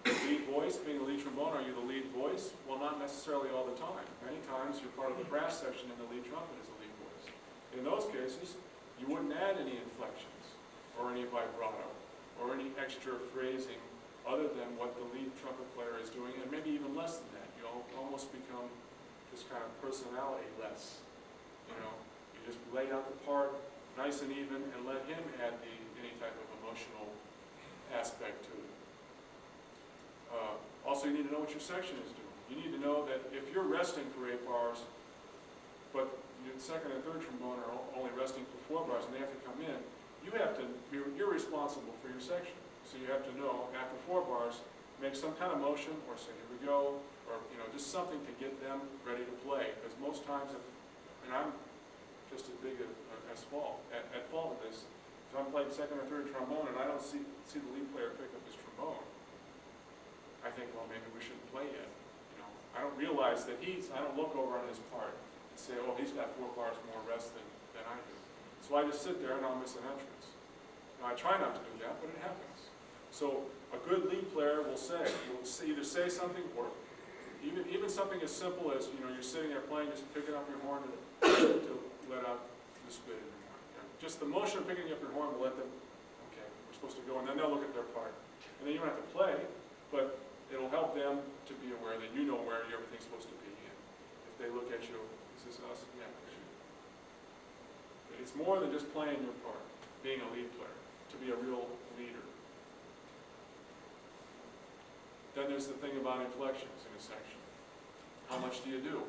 F: the lead voice, being the lead trombone, are you the lead voice? Well, not necessarily all the time. Many times you're part of the brass section and the lead trumpet is the lead voice. In those cases, you wouldn't add any inflections or any vibrato or any extra phrasing other than what the lead trumpet player is doing, and maybe even less than that. You'll almost become this kind of personality-less. You just lay out the part nice and even and let him add any type of emotional aspect to it. Also, you need to know what your section is doing. You need to know that if you're resting for 8 bars, but your second and third trombone are only resting for 4 bars and they have to come in, you're responsible for your section. So you have to know, after 4 bars, make some kind of motion, or say, here we go, or just something to get them ready to play. Because most times, and I'm just as big as fault with this, if I'm playing second or third trombone and I don't see the lead player pick up his trombone, I think, well, maybe we shouldn't play yet. I don't realize that I don't look over on his part and say, oh, he's got 4 bars more rest than I do. So I just sit there and I'll miss an entrance. Now, I try not to do that, but it happens. So a good lead player will either say something, or even something as simple as, you're sitting there playing, just picking up your horn to let out the spit in your horn. Just the motion of picking up your horn will let them, okay, we're supposed to go, and then they'll look at their part. And then you don't have to play, but it'll help them to be aware that you know where everything's supposed to be. And if they look at you, is this us? Yeah, it's you. But it's more than just playing your part, being a lead player, to be a real leader. Then there's the thing about inflections in a section. How much do you do?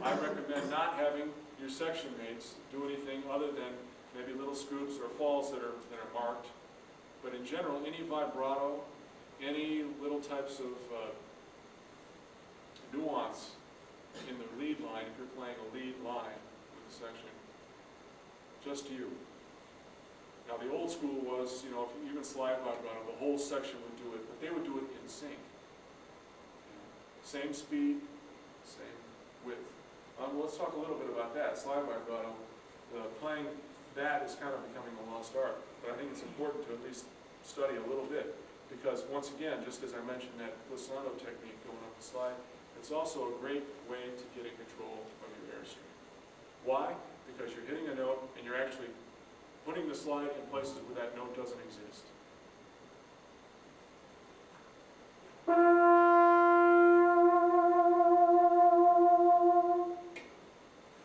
F: I recommend not having your section mates do anything other than maybe little scoops or falls that are marked. But in general, any vibrato, any little types of nuance in the lead line, if you're playing a lead line with a section, just you. Now the old school was, if you even slide vibrato, the whole section would do it, but they would do it in sync. Same speed, same width. Let's talk a little bit about that. Slide vibrato, playing that is kind of becoming a lost art, but I think it's important to at least study a little bit, because once again, just as I mentioned that glissando technique going up the slide, it's also a great way to get in control of your airstream. Why? Because you're hitting a note and you're actually putting the slide in places where that note doesn't exist.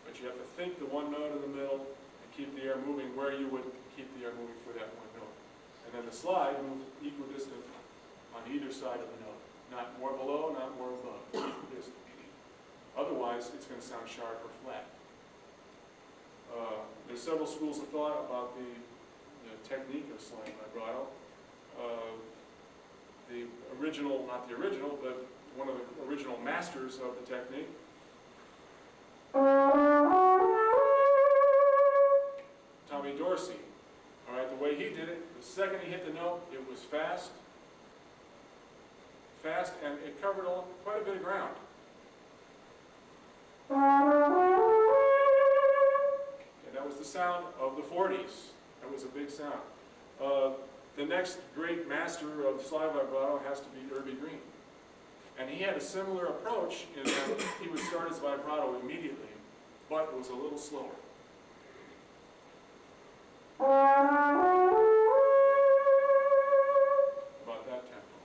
F: But you have to think the one note in the middle and keep the air moving where you would keep the air moving for that one note. And then the slide moves equidistant on either side of the note. Not more below, not more above. Equidistant. Otherwise, it's going to sound sharp or flat. There's several schools of thought about the technique of slide vibrato. The original, not the original, but one of the original masters of the technique, Tommy Dorsey. All right, the way he did it, the second he hit the note, it was fast, and it covered quite a bit of ground. And that was the sound of the 40s. That was a big sound. The next great master of slide vibrato has to be Irby Green. And he had a similar approach in that he would start his vibrato immediately, but it was a little slower. About that tempo.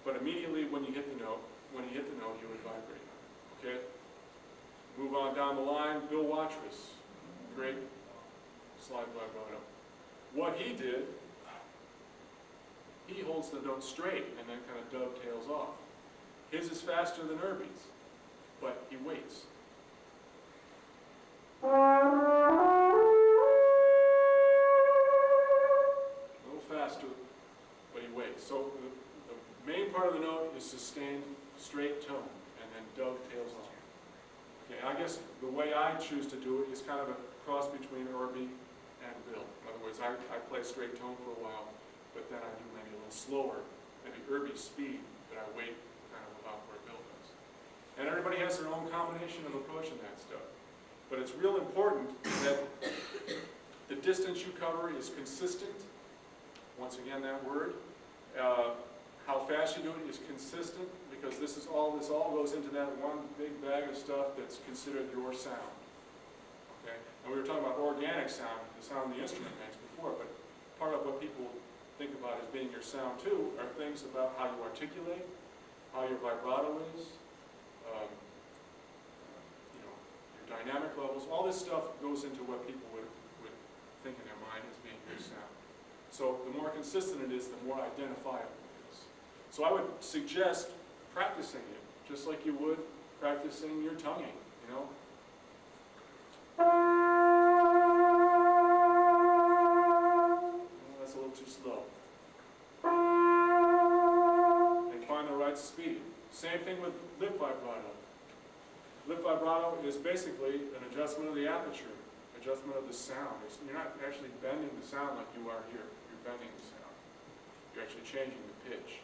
F: But immediately when you hit the note, you would vibrate. Okay? Move on down the line, Bill Watrous, great slide vibrato. What he did, he holds the note straight and then kind of dovetails off. His is faster than Irby's, but he waits. A little faster, but he waits. So the main part of the note is sustained straight tone, and then dovetails on. Okay, I guess the way I choose to do it is kind of a cross between Irby and Bill. In other words, I play straight tone for a while, but then I do maybe a little slower, maybe Irby's speed, but I wait kind of about where Bill does. And everybody has their own combination of approaching that stuff. But it's real important that the distance you cover is consistent. Once again, that word. How fast you do it is consistent, because this all goes into that one big bag of stuff that's considered your sound. Okay? And we were talking about organic sound, the sound the instrument makes before, but part of what people think about as being your sound too are things about how you articulate, how your vibrato is, your dynamic levels. All this stuff goes into what people would think in their mind as being your sound. So the more consistent it is, the more identifiable it is. So I would suggest practicing it, just like you would practicing your tonguing, you know. That's a little too slow. And find the right speed. Same thing with lip vibrato. Lip vibrato is basically an adjustment of the aperture, adjustment of the sound. You're not actually bending the sound like you are here. You're bending the sound. You're actually changing the pitch.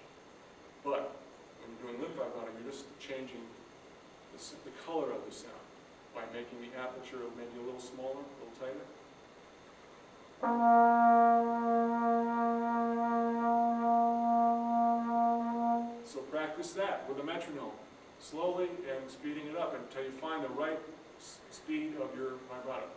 F: But when you're doing lip vibrato, you're just changing the color of the sound by making the aperture maybe a little smaller, a little tighter. So practice that with a metronome, slowly and speeding it up until you find the right speed of your vibrato.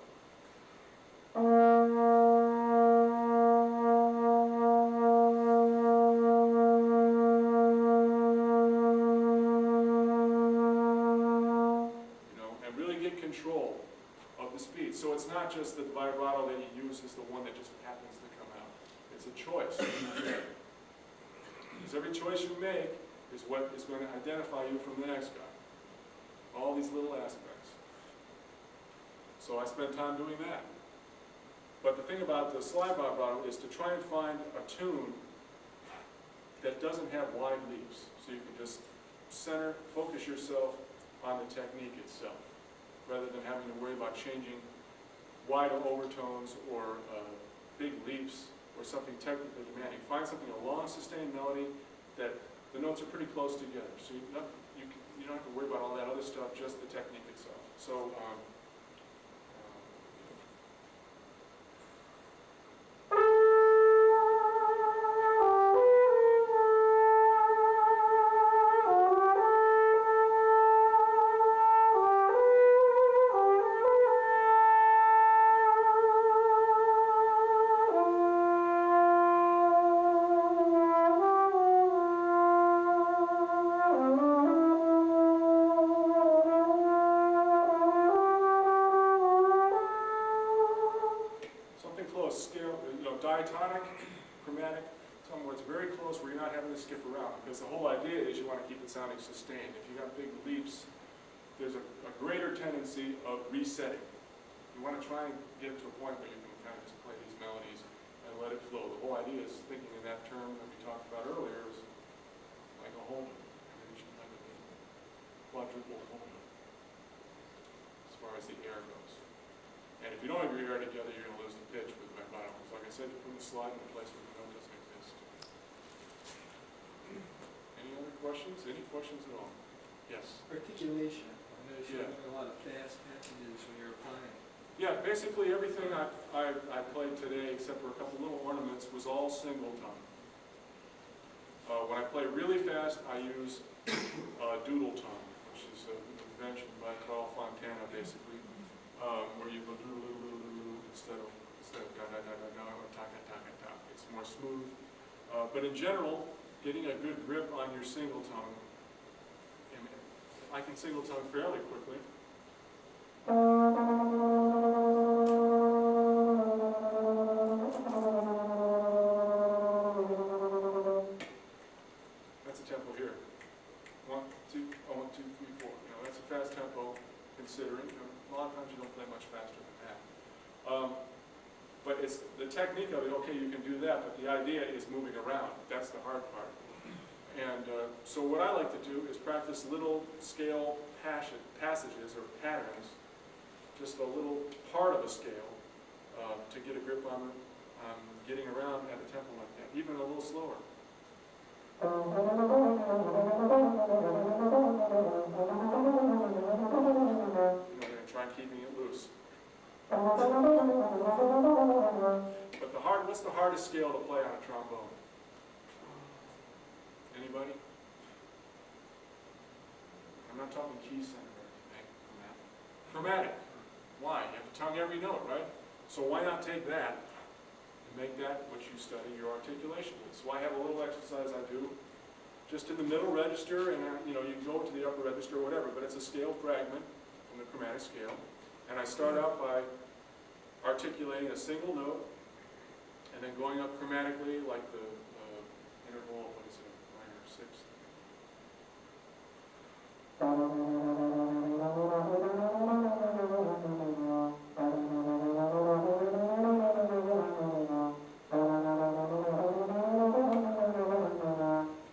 F: Control of the speed. So it's not just that the vibrato that you use is the one that just happens to come out. It's a choice that you make. Because every choice you make is what is going to identify you from the next guy. All these little aspects. So I spend time doing that. But the thing about the slide vibrato is to try and find a tune that doesn't have wide leaps. So you can just focus yourself on the technique itself, rather than having to worry about changing wide overtones or big leaps or something technically demanding. Find something, a long sustained melody that the notes are pretty close together. So you don't have to worry about all that other stuff, just the technique itself. So diatonic, chromatic, something where it's very close, where you're not having to skip around. Because the whole idea is you want to keep it sounding sustained. If you got big leaps, there's a greater tendency of resetting. You want to try and get to a point where you can kind of just play these melodies and let it flow. The whole idea is thinking in that term that we talked about earlier is like a Holden. You should have a quadruple Holden as far as the air goes. And if you don't have your air together, you're going to lose the pitch with vibrato. So like I said, you put the slide in a place where the note doesn't exist. Any other questions? Any questions at all? Yes?
G: Articulation. I noticed you're
F: Yeah.
G: doing a lot of fast passages when you're playing.
F: Yeah, basically everything I played today, except for a couple little ornaments, was all single tongue. When I play really fast, I use doodle tongue, which is an invention by Carl Fontana, basically, where you go doodle instead of da da da da da or ta ta ta ta. It's more smooth. But in general, getting a good grip on your single tongue, and I can single tongue fairly quickly. That's a tempo here. 1, But it's the technique of it, okay, you can do that, but the idea is moving around. That's the hard part. And so what I like to do is practice little scale passages or patterns, just a little part of a scale, to get a grip on getting around at a tempo like that, even a little slower. You know, and try keeping it loose. But what's the hardest scale to play on a trombone? Anybody? I'm not talking key center or anything. Chromatic. Why? You have to tongue every note, right? So why not take that and make that what you study your articulation with? So I have a little exercise I do just in the middle register, and you know, you can go to the upper register or whatever, but it's a scale fragment from the chromatic scale. And I start out by articulating a single note and then going up chromatically like the interval, what is it, minor sixth.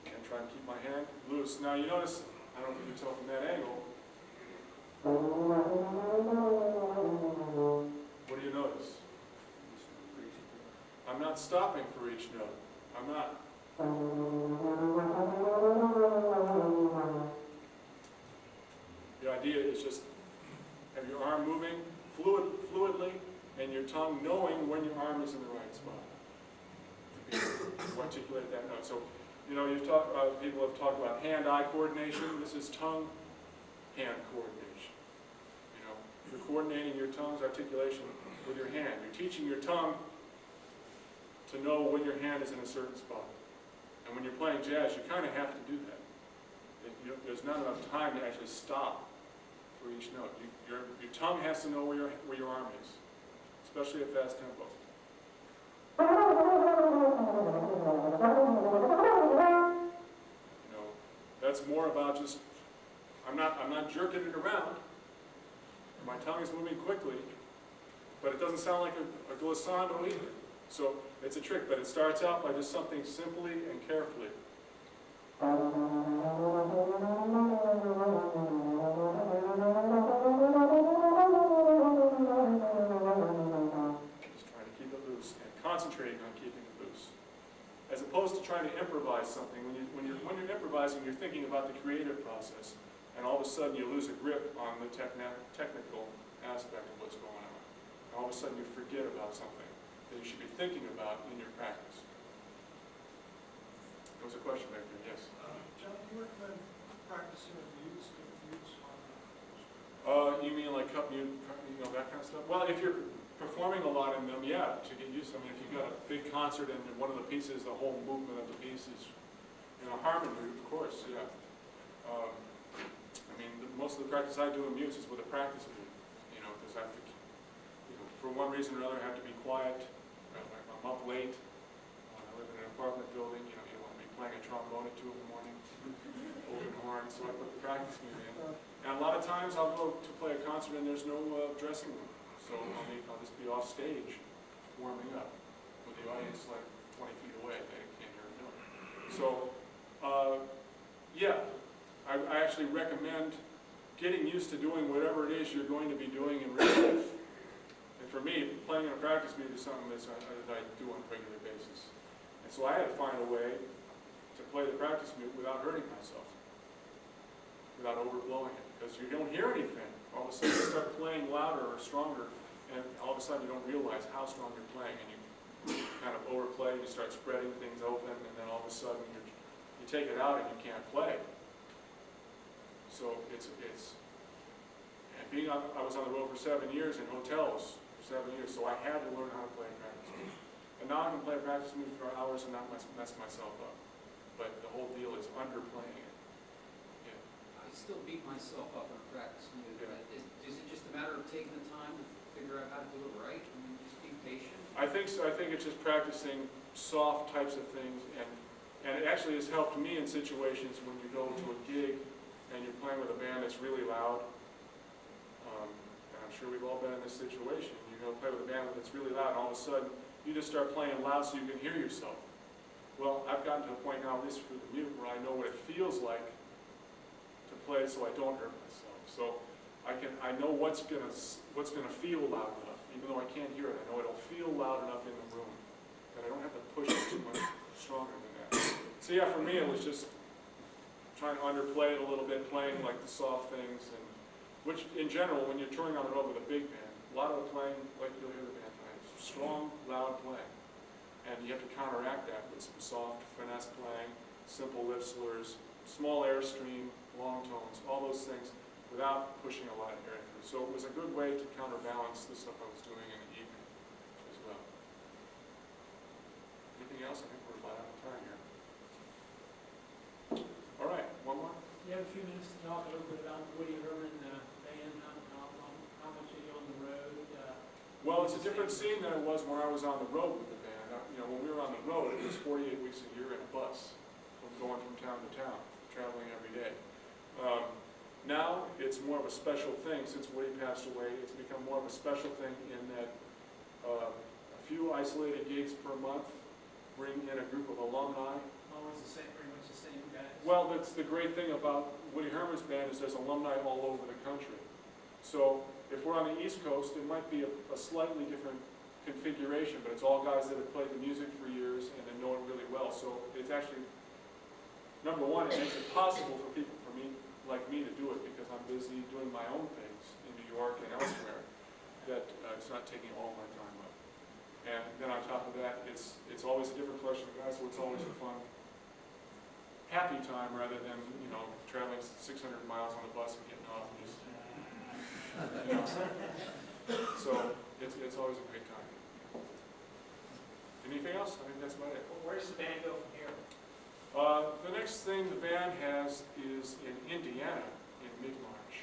F: And try and keep my hand loose. Now you notice, I don't know if you can tell from that angle, what do you notice? I'm not stopping for each note. I'm not. The idea is just have your arm moving fluidly and your tongue knowing when your arm is in the right spot to articulate that note. So, you know, people have talked about hand-eye coordination. This is tongue-hand coordination. You know, you're coordinating your tongue's articulation with your hand. You're teaching your tongue to know when your hand is in a certain spot. And when you're playing jazz, you kind of have to do that. There's not enough time to actually stop for each note. Your tongue has to know where your arm is, especially at fast tempo. You know, that's more about just I'm not jerking it around. My tongue is moving quickly, but it doesn't sound like a glissando either. So it's a trick, but it starts out by just something simply and carefully. Just trying to keep it loose and concentrating on keeping it loose, as opposed to trying to improvise something. When you're improvising, you're thinking about the creative process, and all of a sudden you lose a grip on the technical aspect of what's going on. And all of a sudden you forget about something that you should be thinking about in your practice. There was a question back there, yes?
D: John, do you recommend practicing with mutes?
F: You mean like cup mute, you know, that kind of stuff? Well, if you're performing a lot in them, yeah, to get used to them. I mean, if you've got a big concert and one of the pieces, the whole movement of the piece is, you know, harmony, of course, yeah. I mean, most of the practice I do in mutes is with a practice mute, you know, because I have to, you know, for one reason or another, I have to be quiet. I'm up late. I live in an apartment building. You know, you don't want to be playing a trombone at 2 in the morning, open horn. So I put the practice mute in. And a lot of times I'll go to play a concert and there's no dressing room, so I'll just be off stage, warming up, with the audience like 20 feet away. They can't hear me doing it. So, yeah, I actually recommend getting used to doing whatever it is you're going to be doing in real life. And for me, playing in a practice mute is something that I do on a regular basis. And so I had to find a way to play the practice mute without hurting myself, without overblowing it, because you don't hear anything. All of a sudden you start playing louder or stronger, and all of a sudden you don't realize how strong you're playing, and you kind of overplay, you start spreading things open, and then all of a sudden you take it out and you can't play. So and being I was on the road for 7 years in hotels for 7 years, so I had to learn how to play a practice mute. And now I can play a practice mute for hours and not mess myself up. But the whole deal is underplaying it.
G: I still beat myself up in a practice mute.
F: Yeah.
G: Is it just a matter of taking the time to figure out how to do it right and just be patient?
F: I think so. I think it's just practicing soft types of things, and it actually has helped me in situations when you go to a gig and you're playing with a band that's really loud. And I'm sure we've all been in this situation. You go play with a band that's really loud, and all of a sudden, you just start playing loud so you can hear yourself. Well, I've gotten to a point now, at least for the mute, where I know what it feels like to play so I don't hurt myself. So I know what's gonna feel loud enough, even though I can't hear it. I know it'll feel loud enough in the room that I don't have to push it too much stronger than that. So yeah, for me, it was just trying to underplay it a little bit, playing like the soft things, and which in general, when you're touring on the road with a big band, a lot of the playing, like you'll hear the band tonight, is strong, loud playing. And you have to counteract that with some soft, finesse playing, simple lip slurs, small airstream, long tones, all those things, without pushing a lot of air through. So it was a good way to counterbalance the stuff I was doing in the evening as well. Anything else? I think we're about out of time here. All right, one more?
H: You have a few minutes to talk a little bit about the Woody Herman band, how much are you on the road?
F: Well, it's a different scene than it was when I was on the road with the band. You know, when we were on the road, it was 48 weeks a year in a bus, going from town to town, traveling every day. Now, it's more of a special thing. Since Woody passed away, it's become more of a special thing in that a few isolated gigs per month bring in a group of alumni.
H: Always pretty much the same guys.
F: Well, that's the great thing about Woody Herman's band is there's alumni all over the country. So if we're on the East Coast, it might be a slightly different configuration, but it's all guys that have played the music for years and they know it really well. So it's actually, number one, it makes it possible for people like me to do it because I'm busy doing my own things in New York and elsewhere, that it's not taking all my time up. And then on top of that, it's always a different collection of guys, so it's always a fun, happy time rather than, you know, traveling 600 miles on a bus and getting off and just, you know. So it's always a great time. Anything else? I think that's about it.
C: Where does the band go from here?
F: The next thing the band has is in Indiana in mid-March,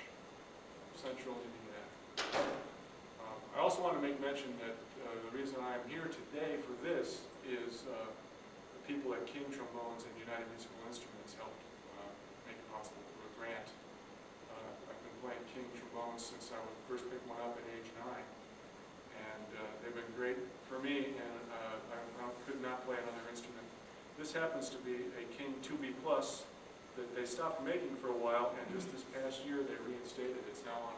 F: central Indiana. I also want to make mention that the reason I'm here today for this is the people at King Trombones and United Musical Instruments helped make it possible through a grant. I've been playing King Trombones since I first picked one up at age 9. And they've been great for me, and I could not play another instrument. This happens to be a King 2B Plus that they stopped making for a while, and just this past year they reinstated. It's now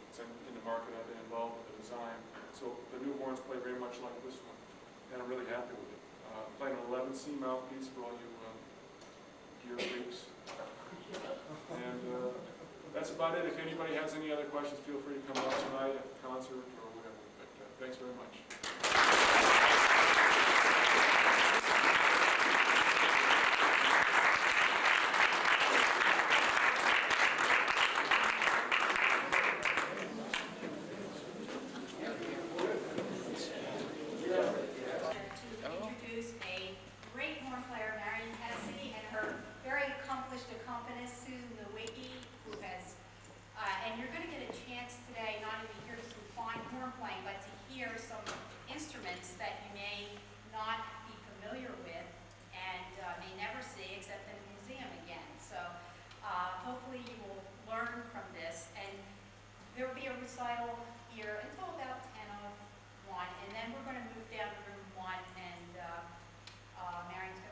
F: it's in the market. I've been involved with the design. So the new horns play very much like this one, and I'm really happy with it. Playing an 11C mouthpiece for all you gear freaks. And that's about it. If anybody has any other questions, feel free to come out tonight at the concert or whatever. But thanks very much.
I: instruments that you may not be familiar with and may never see except in a museum again. So hopefully you will learn from this. And there will be a recital here until about 10:01, and then we're going to move down to room 1, and Marion's going to